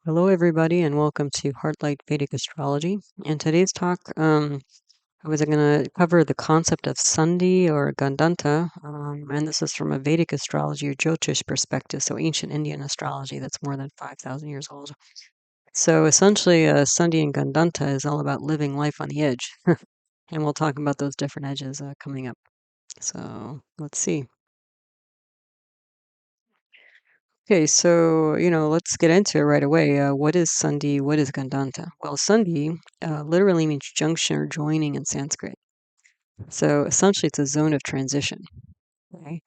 Hello, everybody, and welcome to Heartlight Vedic Astrology. In today's talk, I was going to cover the concept of Sandhi or Gandanta, and this is from a Vedic astrology or Jyotish perspective, so ancient Indian astrology that's more than 5,000 years old. So essentially, Sandhi and Gandanta is all about living life on the edge, and we'll talk about those different edges coming up. So let's see. Okay, so let's get into it right away. What is Sandhi? What is Gandanta? Well, Sandhi literally means junction or joining in Sanskrit. So essentially, it's a zone of transition. Okay,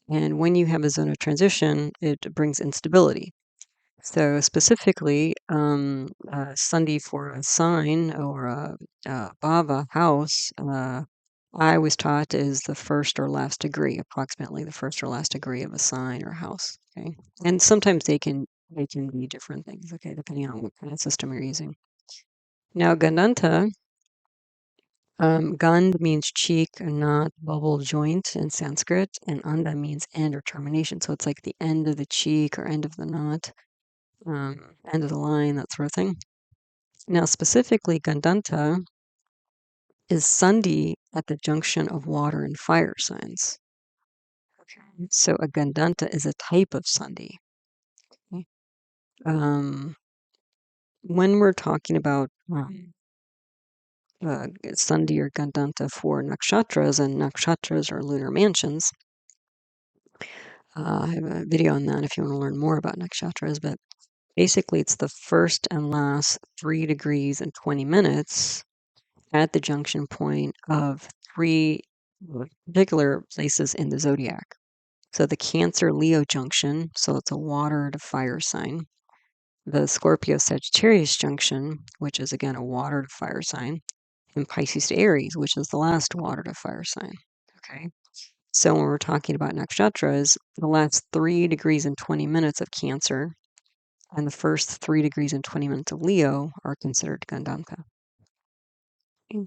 and when you have a zone of transition, it brings instability. So specifically, Sandhi for a sign or a bhava house. I was taught is the first or last degree, approximately the first or last degree of a sign or house. Okay, and sometimes they can be different things. Okay, depending on what kind of system you're using. Now, Gandanta, Gand means cheek, knot, bubble, joint in Sanskrit, and Anda means end or termination. So it's like the end of the cheek or end of the knot, end of the line, that sort of thing. Now, specifically, Gandanta is Sandhi at the junction of water and fire signs. Okay. So a Gandanta is a type of Sandhi. Okay. When we're talking about Sandhi or Gandanta for nakshatras, and nakshatras are lunar mansions, I have a video on that if you want to learn more about nakshatras, but basically it's the first and last 3 degrees and 20 minutes at the junction point of 3 particular places in the zodiac. So the Cancer Leo junction, so it's a water to fire sign. The Scorpio Sagittarius junction, which is again a water to fire sign, and Pisces to Aries, which is the last water to fire sign. Okay. So when we're talking about nakshatras, the last 3 degrees and 20 minutes of Cancer and the first 3 degrees and 20 minutes of Leo are considered Gandanta. Okay.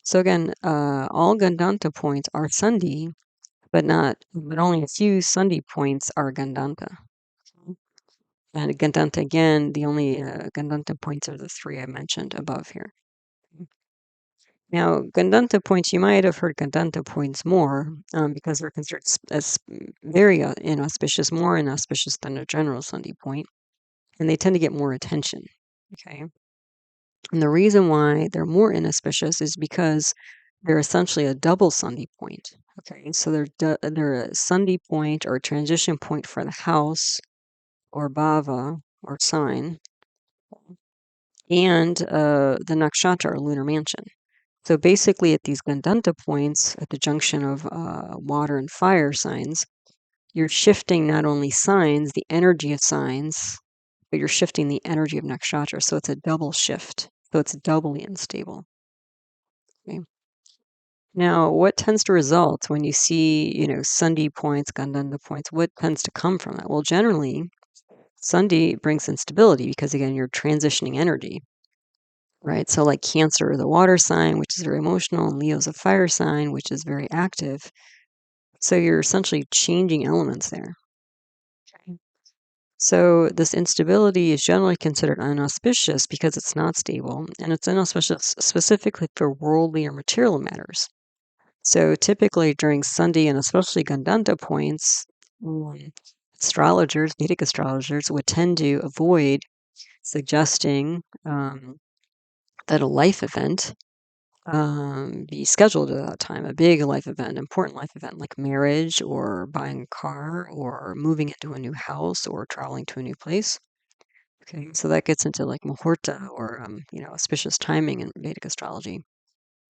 So again, all Gandanta points are Sandhi, but only a few Sandhi points are Gandanta. Okay. And Gandanta again, the only Gandanta points are the 3 I mentioned above here. Okay. Now, Gandanta points, you might have heard Gandanta points more because they're considered as very inauspicious, more inauspicious than a general Sandhi point, and they tend to get more attention. Okay. And the reason why they're more inauspicious is because they're essentially a double Sandhi point. Okay. So they're a Sandhi point or a transition point for the house or bhava or sign and the nakshatra or lunar mansion. So basically, at these Gandanta points, at the junction of water and fire signs, you're shifting not only signs, the energy of signs, but you're shifting the energy of nakshatra. So it's a double shift. So it's doubly unstable. Okay. Now, what tends to result when you see, Sandhi points, Gandanta points? What tends to come from that? Well, generally, Sandhi brings instability because, again, you're transitioning energy. Right? So, like Cancer, the water sign, which is very emotional, and Leo's a fire sign, which is very active. So, you're essentially changing elements there. Okay. So, this instability is generally considered inauspicious because it's not stable, and it's inauspicious specifically for worldly or material matters. So, typically during Sandhi and especially Gandanta points, astrologers, Vedic astrologers, would tend to avoid suggesting that a life event be scheduled at that time, a big life event, important life event like marriage or buying a car or moving into a new house or traveling to a new place. Okay, so that gets into like muhurta or auspicious timing in Vedic astrology.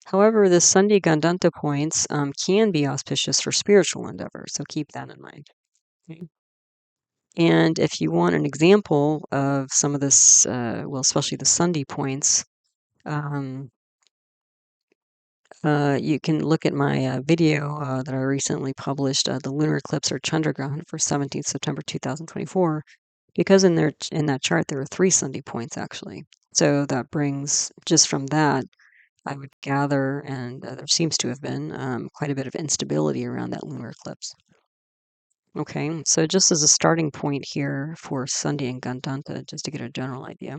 However, the Sandhi Gandanta points can be auspicious for spiritual endeavors, so keep that in mind. Okay. And if you want an example of some of this, especially the Sandhi points, um, you can look at my video that I recently published, the Lunar Eclipse or Chandra Grahan for 17th September 2024, because in that chart there are 3 Sandhi points actually. So that brings, just from that, I would gather, and there seems to have been quite a bit of instability around that lunar eclipse. Okay, so just as a starting point here for Sandhi and Gandanta, just to get a general idea.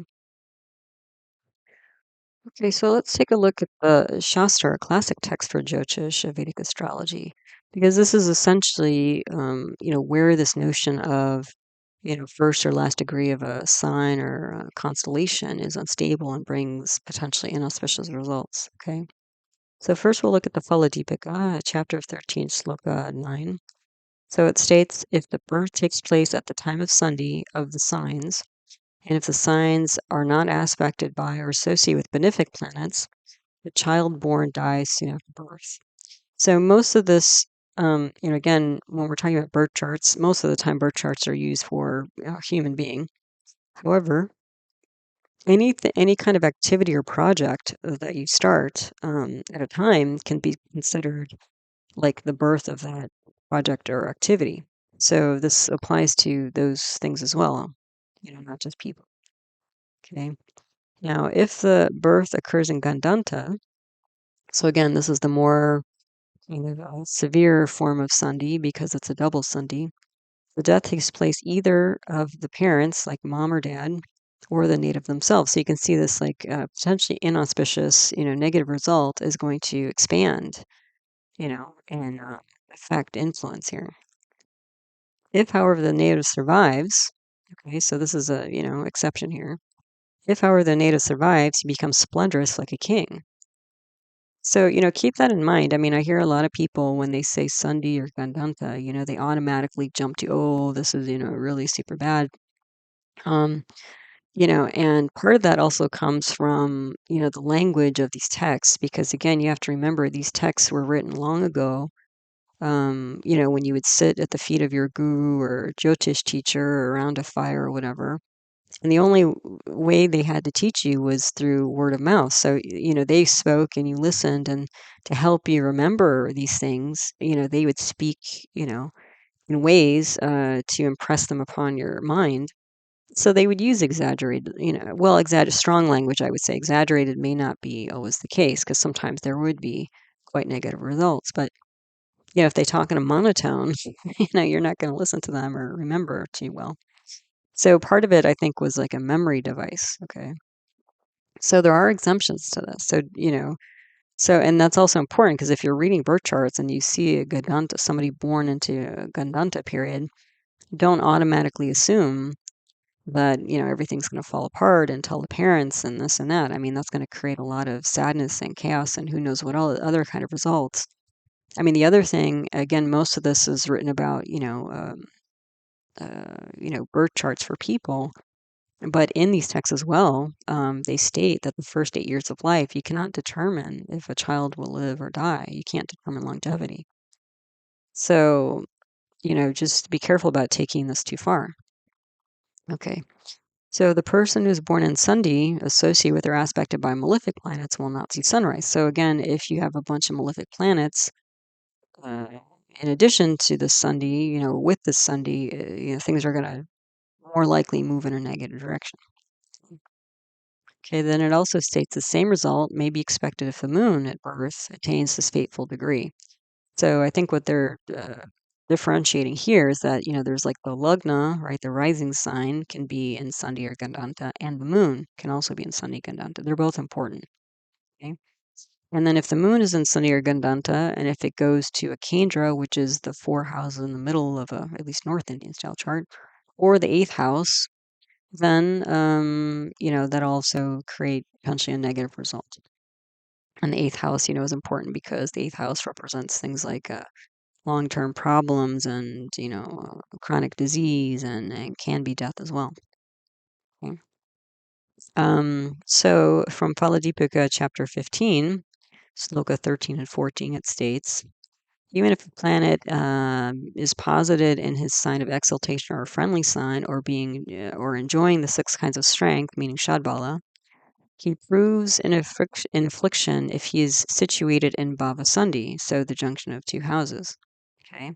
Okay, so let's take a look at the Shastra, a classic text for Jyotish, Vedic astrology, because this is essentially, where this notion of, first or last degree of a sign or a constellation is unstable and brings potentially inauspicious results. Okay, so first we'll look at the Phala Deepika, chapter 13, sloka 9. So it states, if the birth takes place at the time of Sandhi of the signs, and if the signs are not aspected by or associated with benefic planets, the child born dies soon after birth. So most of this, again, when we're talking about birth charts, most of the time birth charts are used for a human being. However, any kind of activity or project that you start at a time can be considered like the birth of that project or activity. So this applies to those things as well, not just people. Okay. Now, if the birth occurs in Gandanta, so again, this is the more kind of severe form of Sandhi because it's a double Sandhi. The death takes place either of the parents, like mom or dad, or the native themselves. So you can see this like potentially inauspicious, negative result is going to expand, and affect influence here. If, however, the native survives, okay, so this is a, exception here. If, however, the native survives, he becomes splendorous like a king. So, keep that in mind. I mean, I hear a lot of people when they say Sandhi or Gandanta, they automatically jump to, oh, this is, really super bad. Um, and part of that also comes from, the language of these texts, because again, you have to remember these texts were written long ago. When you would sit at the feet of your guru or Jyotish teacher or around a fire or whatever. And the only way they had to teach you was through word of mouth. So, they spoke and you listened, and to help you remember these things, they would speak, in ways to impress them upon your mind. So they would use exaggerated, strong language, I would say. Exaggerated may not be always the case because sometimes there would be quite negative results. But, if they talk in a monotone, you're not going to listen to them or remember too well. So part of it, I think, was like a memory device. Okay. So there are exemptions to this. So, and that's also important because if you're reading birth charts and you see a Gandanta, somebody born into a Gandanta period, don't automatically assume that, everything's going to fall apart and tell the parents and this and that. I mean, that's going to create a lot of sadness and chaos and who knows what all the other kind of results. I mean, the other thing, again, most of this is written about, birth charts for people. But in these texts as well, they state that the first 8 years of life, you cannot determine if a child will live or die. You can't determine longevity. So, just be careful about taking this too far. Okay. So the person who's born in Sandhi, associated with or aspected by malefic planets, will not see sunrise. So again, if you have a bunch of malefic planets, uh, in addition to the Sandhi, with the Sandhi, things are going to more likely move in a negative direction. Okay, then it also states the same result may be expected if the moon at birth attains this fateful degree. So I think what they're differentiating here is that, there's like the Lagna, right? The rising sign can be in Sandhi or Gandanta, and the moon can also be in Sandhi Gandanta. They're both important. Okay. And then if the moon is in Sandhi or Gandanta, and if it goes to a Kendra, which is the 4 houses in the middle of a, at least North Indian style chart, or the 8th house, then that also create potentially a negative result. And the 8th house, is important because the 8th house represents things like long-term problems and chronic disease and can be death as well. Okay. So from Phala Deepika, chapter 15, sloka 13 and 14, it states, even if a planet is posited in his sign of exaltation or a friendly sign, or being or enjoying the 6 kinds of strength, meaning Shadbala, he proves an infliction if he is situated in bhava Sandhi, so the junction of 2 houses. Okay.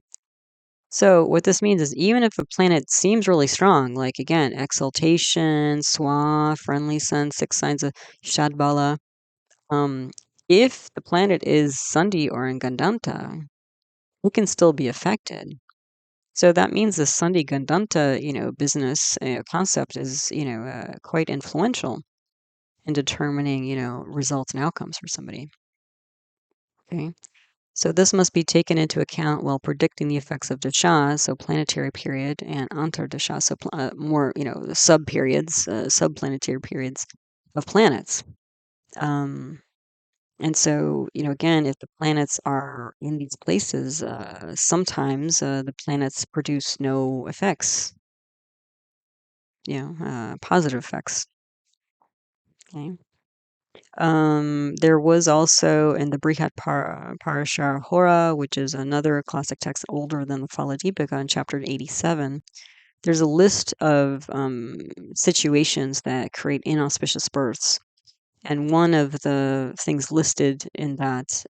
So what this means is even if a planet seems really strong, like again, exaltation, swa, friendly sun, 6 signs of Shadbala, if the planet is Sandhi or in Gandanta, it can still be affected. So that means the Sandhi Gandanta, business concept is, quite influential in determining, results and outcomes for somebody. Okay. So this must be taken into account while predicting the effects of dasha, so planetary period, and antar dasha, so more, the sub periods, subplanetary periods of planets. And so, again, if the planets are in these places, sometimes the planets produce no effects, positive effects. Okay. There was also in the Brihat Parashara Hora, which is another classic text older than the Phala Deepika, in chapter 87. There's a list of situations that create inauspicious births. And one of the things listed in that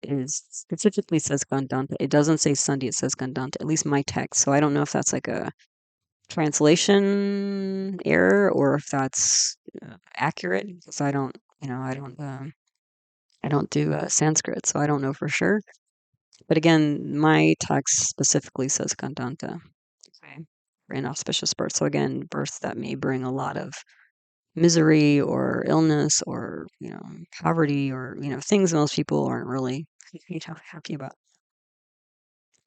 is specifically says Gandanta. It doesn't say Sandhi, it says Gandanta, at least my text. So I don't know if that's like a translation error or if that's accurate because I don't do Sanskrit, so I don't know for sure. But again, my text specifically says Gandanta, okay, for inauspicious birth. So again, births that may bring a lot of misery or illness or poverty or things most people aren't really happy about.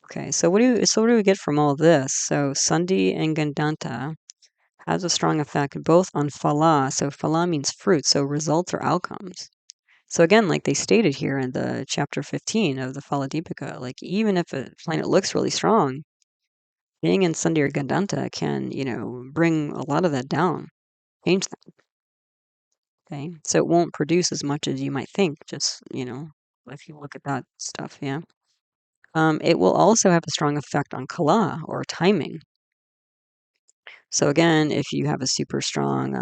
Okay, so what do we get from all this? So Sandhi and Gandanta has a strong effect both on Phala. So Phala means fruit, so results or outcomes. So again, like they stated here in the chapter 15 of the Phala Deepika, like even if a planet looks really strong, being in Sandhi or Gandanta can bring a lot of that down, change that. Okay, so it won't produce as much as you might think, just, if you look at that stuff, yeah. It will also have a strong effect on kala or timing. So again, if you have a super strong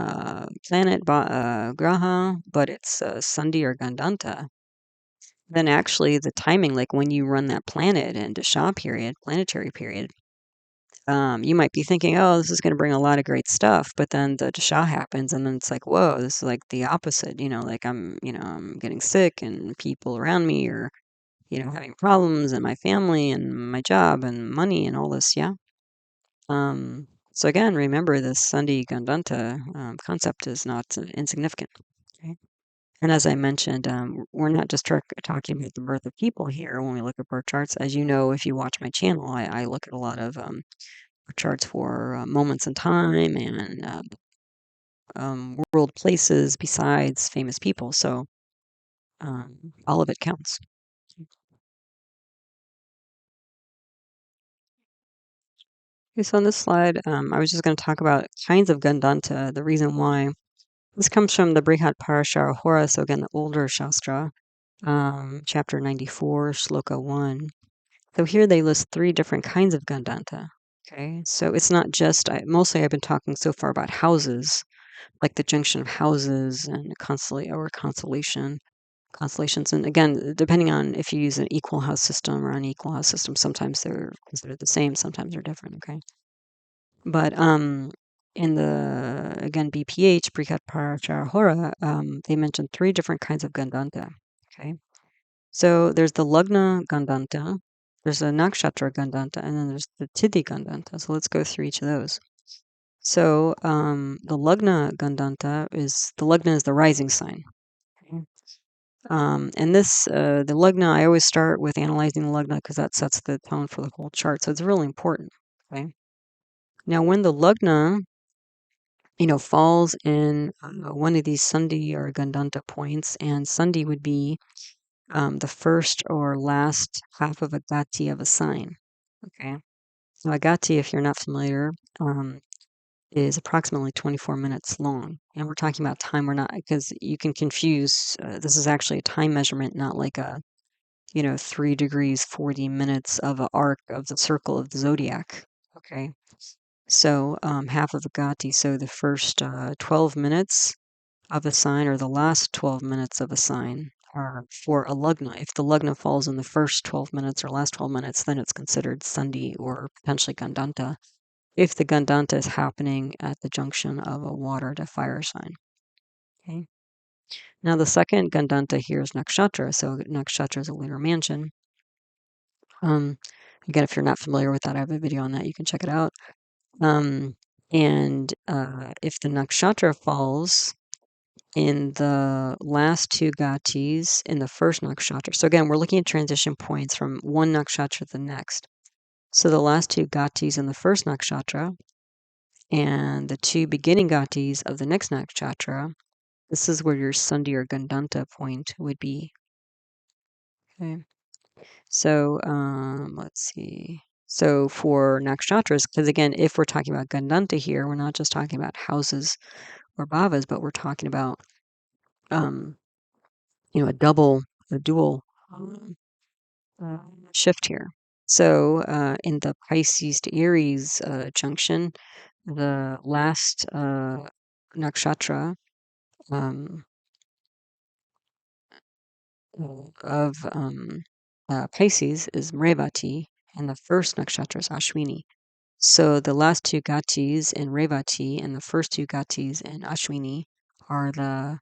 planet, Graha, but it's Sandhi or Gandanta, then actually the timing, like when you run that planet in Dasha period, planetary period, you might be thinking, oh, this is going to bring a lot of great stuff, but then the Dasha happens, and then it's like, whoa, this is like the opposite. Like I'm getting sick, and people around me are, having problems, and my family, and my job, and money, and all this. Yeah. So again, remember this Sandhi Gandanta concept is not insignificant. Okay. And as I mentioned, we're not just talking about the birth of people here when we look at birth charts. As you know, if you watch my channel, I look at a lot of charts for moments in time and world places besides famous people. So all of it counts. Okay, so on this slide, I was just going to talk about kinds of Gandanta, the reason why. This comes from the Brihat Parashara Hora, so again, the older shastra, chapter 94, shloka 1. So here they list 3 different kinds of Gandanta. Okay, so it's not just, mostly I've been talking so far about houses, like the junction of houses and constellations. And again, depending on if you use an equal house system or unequal house system, sometimes they're considered the same, sometimes they're different. Okay. But in the, again, BPH, Brihat Parashara Hora, they mentioned 3 different kinds of Gandanta. Okay. So there's the Lagna Gandanta, there's a nakshatra Gandanta, and then there's the tithi Gandanta. So let's go through each of those. So the Lagna Gandanta the Lagna is the rising sign. Okay. And this, the Lagna, I always start with analyzing the Lagna because that sets the tone for the whole chart. So it's really important. Okay. Now, when the Lagna, falls in one of these Sandhi or Gandanta points, and Sandhi would be the first or last half of a gati of a sign. Okay. So a gati, if you're not familiar, is approximately 24 minutes long. And we're talking about time, we're not, because you can confuse, this is actually a time measurement, not like a, 3 degrees, 40 minutes of an arc of the circle of the zodiac. Okay. So half of a gati, so the first 12 minutes of a sign or the last 12 minutes of a sign are for a lugna. If the lugna falls in the first 12 minutes or last 12 minutes, then it's considered Sandhi or potentially Gandanta. If the Gandanta is happening at the junction of a water to fire sign. Okay. Now the second Gandanta here is nakshatra. So nakshatra is a lunar mansion. Again, if you're not familiar with that, I have a video on that. You can check it out. And if the nakshatra falls in the last two gatis in the first nakshatra. So again, we're looking at transition points from one nakshatra to the next. So the last two gatis in the first nakshatra and the two beginning gatis of the next nakshatra, this is where your Sandhi or Gandanta point would be. Okay. So let's see. So for nakshatras, because again, if we're talking about Gandanta here, we're not just talking about houses or bhavas, but we're talking about a dual shift here. So in the Pisces to Aries junction, the last nakshatra um, of Pisces is Revati, and the first nakshatra is Ashwini. So the last two gatis in Revati and the first two gatis in Ashwini are the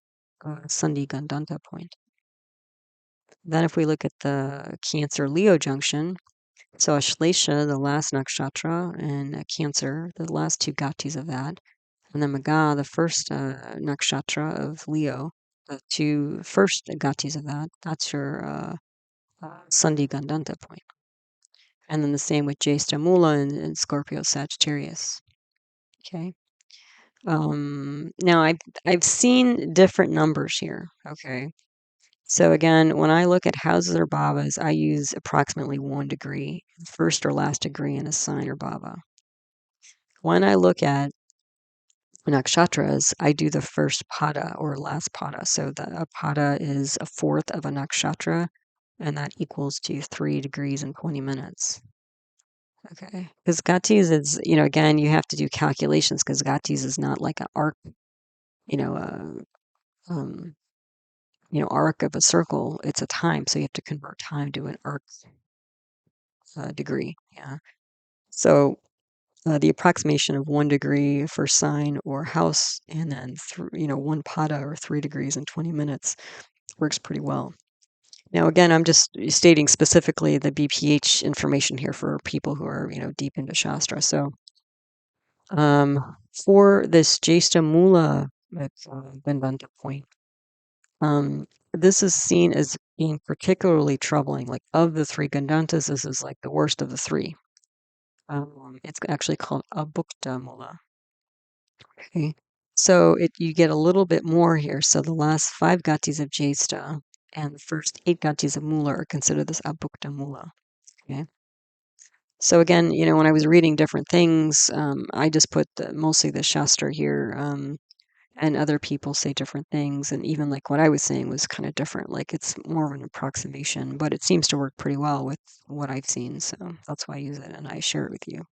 Sandhi Gandanta point. Then if we look at the Cancer-Leo junction, so Ashlesha, the last nakshatra, and Cancer, the last two gatis of that, and then Maga, the first nakshatra of Leo, the two first gatis of that, that's your Sandhi Gandanta point. And then the same with Jyeshta Mula and Scorpio Sagittarius. Okay. Now I've seen different numbers here. Okay. So again, when I look at houses or bhavas, I use approximately 1 degree, first or last degree in a sign or bhava. When I look at nakshatras, I do the first pada or last pada. So a pada is a fourth of a nakshatra, and that equals to 3 degrees and 20 minutes. Okay. Because Gatis is, again, you have to do calculations because Gatis is not like an arc, you know, um, arc of a circle. It's a time, so you have to convert time to an arc degree. Yeah. So the approximation of 1 degree for sign or house, and then 1 pada or 3 degrees and 20 minutes works pretty well. Now, again, I'm just stating specifically the BPH information here for people who are deep into shastra. So for this Jyeshta Mula Gandanta point, this is seen as being particularly troubling. Like of the 3 Gandantas, this is like the worst of the 3. It's actually called Abhukta Mula. Okay. So you get a little bit more here. So the last 5 gatis of Jyeshta and the first 8 gatis of Mula are considered this Abhukta Mula. Okay. So again, when I was reading different things, I just put mostly the shastra here, and other people say different things, and even like what I was saying was kind of different. Like it's more of an approximation, but it seems to work pretty well with what I've seen. So that's why I use it and I share it with you.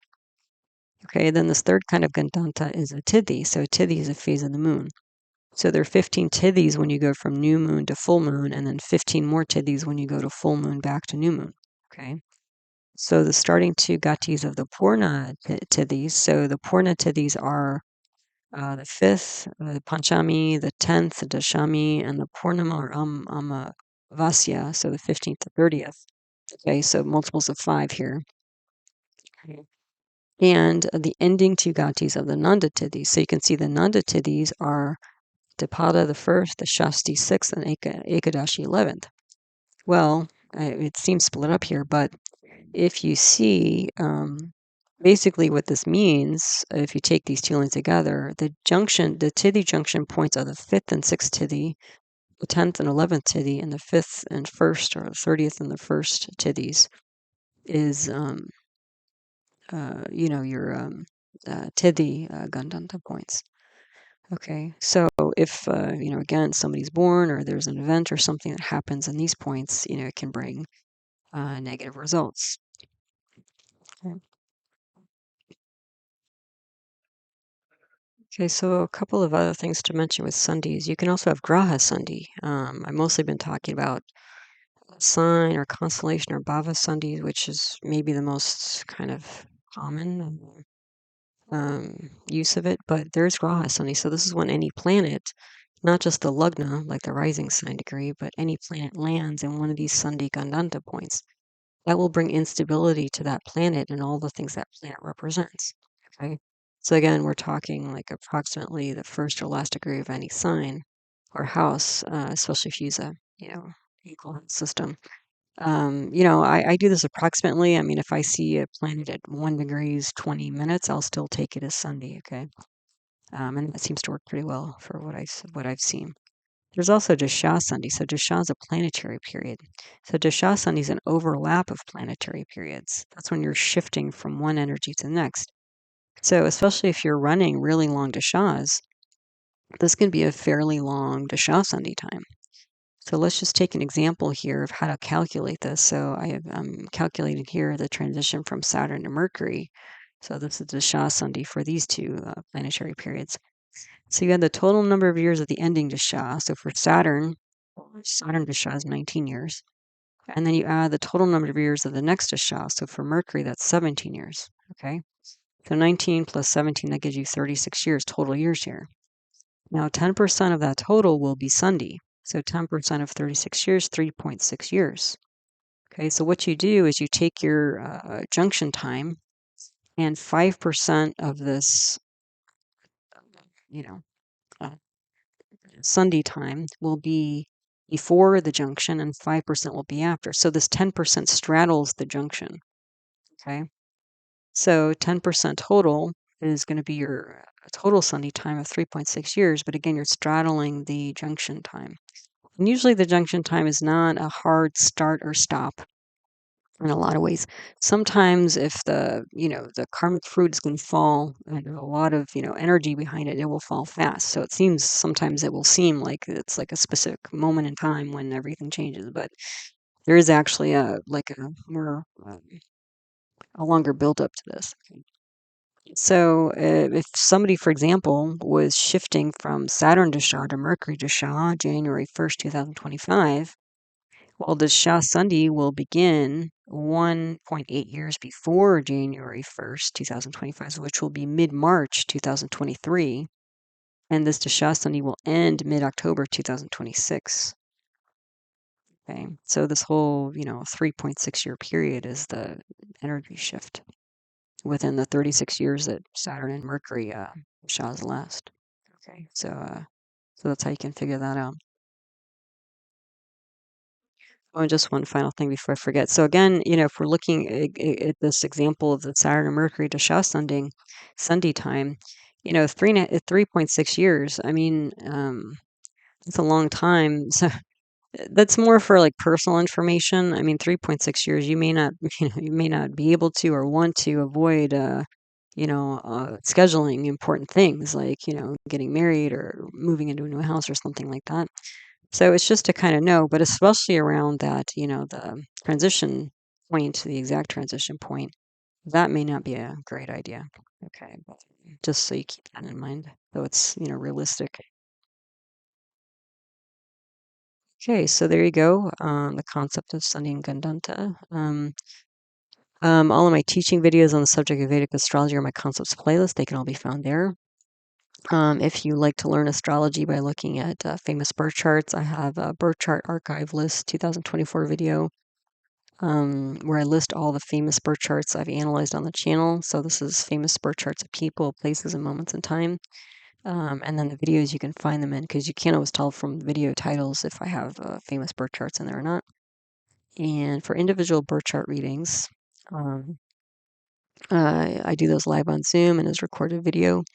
Okay, then this third kind of Gandanta is a tithi. So a tithi is a phase of the moon. So there are 15 tithis when you go from new moon to full moon, and then 15 more tithis when you go to full moon back to new moon. Okay. So the starting 2 gatis of the Purna tithis. So the Purna tithis are the 5th, the Panchami, the 10th, the Dashami, and the Purnama or Amavasya. So the 15th to 30th. Okay, so multiples of 5 here. Okay. And the ending 2 gatis of the Nanda tithis. So you can see the Nanda tithis are Dipada the 1st, the Shasti 6th, and Ekadashi 11th. Well, it seems split up here, but if you see, basically what this means, if you take these 2 lines together, the tithi junction points are the 5th and 6th tithi, the 10th and 11th tithi, and the 5th and 1st, or the 30th and the 1st tithis is, your tithi Gandanta points. Okay, so if, again, somebody's born or there's an event or something that happens in these points, it can bring negative results. Okay. Okay, so a couple of other things to mention with Sandhis. You can also have Graha Sandhi. I've mostly been talking about sign or constellation or bhava Sandhi, which is maybe the most kind of common use of it, but there's Graha Sandhi. So this is when any planet, not just the Lagna, like the rising sign degree, but any planet lands in one of these Sandhi Gandanta points. that will bring instability to that planet and all the things that planet represents. Okay. So again, we're talking like approximately the first or last degree of any sign or house, especially if you use a, equal house system. I do this approximately. I mean, if I see a planet at 1 degrees, 20 minutes, I'll still take it as Sunday. Okay. And that seems to work pretty well for what I've seen. There's also Dasha Sandhi. So Dasha is a planetary period. So Dasha Sandhi is an overlap of planetary periods. That's when you're shifting from one energy to the next. So especially if you're running really long Dashas, this can be a fairly long Dasha Sandhi time. So let's just take an example here of how to calculate this. So I'm calculating here the transition from Saturn to Mercury. So this is Dasha Sandhi for these two planetary periods. So you had the total number of years of the ending Dasha. So for Saturn Dasha is 19 years. And then you add the total number of years of the next Dasha. So for Mercury, that's 17 years. Okay. So 19 plus 17, that gives you 36 years, total years here. Now 10% of that total will be Sandhi. So 10% of 36 years, 3.6 years. Okay, so what you do is you take your junction time and 5% of this, uh, Sandhi time will be before the junction and 5% will be after. So this 10% straddles the junction. Okay. So 10% total is going to be your total Sandhi time of 3.6 years. But again, you're straddling the junction time. And usually the junction time is not a hard start or stop in a lot of ways. Sometimes if the karmic fruit is going to fall and there's a lot of, energy behind it, it will fall fast. So sometimes it will seem like it's like a specific moment in time when everything changes, but there is actually a longer build up to this. So if somebody, for example, was shifting from Saturn Dasha to Mercury Dasha January 1st, 2025, well, the Shah Sandhi will begin 1.8 years before January 1st, 2025, which will be mid-March 2023. And this Dasha Sandhi will end mid-October 2026. Okay, so this whole, 3.6-year period is the energy shift within the 36 years that Saturn and Mercury Shahs last. Okay, so that's how you can figure that out. Oh, and just one final thing before I forget. So again, if we're looking at this example of the Saturn and Mercury Dasha Sandhi time, 3.6 years. I mean, it's a long time. So that's more for like personal information. I mean, 3.6 years, you may not, you may not be able to or want to avoid, scheduling important things like, getting married or moving into a new house or something like that. So it's just to kind of know, but especially around that, the transition point, the exact transition point, that may not be a great idea. Okay, but just so you keep that in mind, though it's, realistic. Okay, so there you go. The concept of Sandhi and Gandanta. All of my teaching videos on the subject of Vedic astrology are my concepts playlist. They can all be found there. If you like to learn astrology by looking at famous birth charts, I have a birth chart archive list 2024 video where I list all the famous birth charts I've analyzed on the channel. So this is famous birth charts of people, places, and moments in time. And then the videos you can find them in because you can't always tell from the video titles if I have famous birth charts in there or not. And for individual birth chart readings, um, I do those live on Zoom and as recorded video.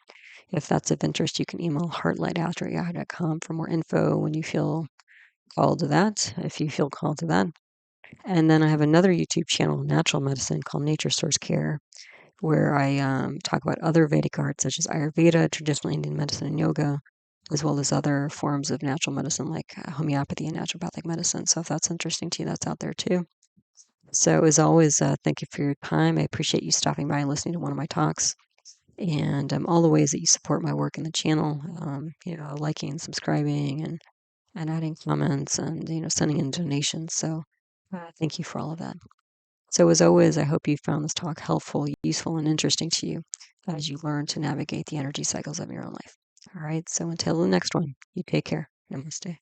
If that's of interest, you can email heartlight@yahoo.com for more info when you feel called to that, if you feel called to that. And then I have another YouTube channel, Natural Medicine, called Nature Source Care, where I talk about other Vedic arts such as Ayurveda, traditional Indian medicine, and yoga, as well as other forms of natural medicine like homeopathy and naturopathic medicine. So if that's interesting to you, that's out there too. So as always, thank you for your time. I appreciate you stopping by and listening to one of my talks. And all the ways that you support my work in the channel, liking, subscribing, and adding comments and, sending in donations. So thank you for all of that. So as always, I hope you found this talk helpful, useful, and interesting to you as you learn to navigate the energy cycles of your own life. All right, so until the next one, you take care. Namaste.